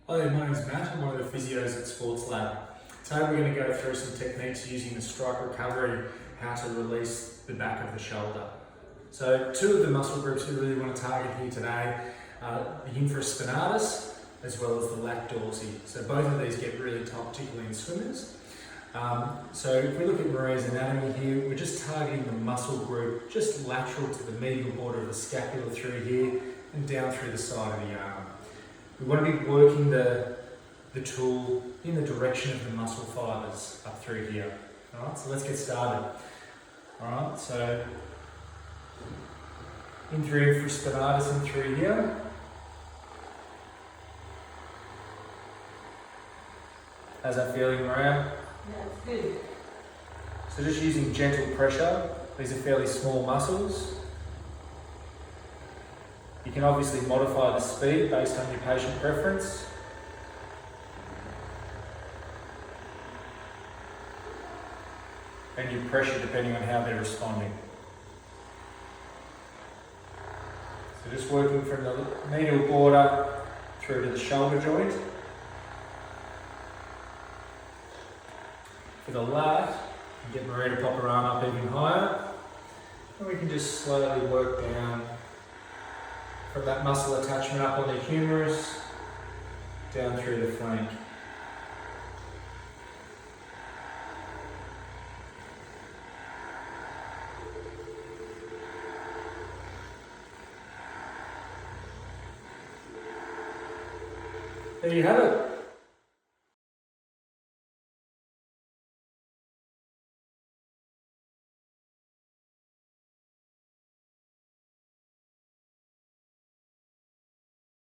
Hi there, my name is Matt. I'm one of the physios at Sports Lab. Today we're going to go through some techniques using the Stryke Recovery, how to release the back of the shoulder. So two of the muscle groups we really want to target here today are the infraspinatus as well as the lat dorsi. So both of these get really top, particularly in swimmers. So if we look at Maria's anatomy here, we're just targeting the muscle group just lateral to the medial border of the scapula through here and down through the side of the arm. We want to be working the tool in the direction of the muscle fibres up through here. Alright, so let's get started. Alright, so in through infraspinatus and through here. How's that feeling, Maria? Yeah, it's good. So just using gentle pressure. These are fairly small muscles. You can obviously modify the speed based on your patient preference. And your pressure depending on how they're responding. So just working from the medial border through to the shoulder joint. For the lat, get Maria to pop her arm up even higher. And we can just slowly work down from that muscle attachment up on the humerus, down through the flank. There you have it.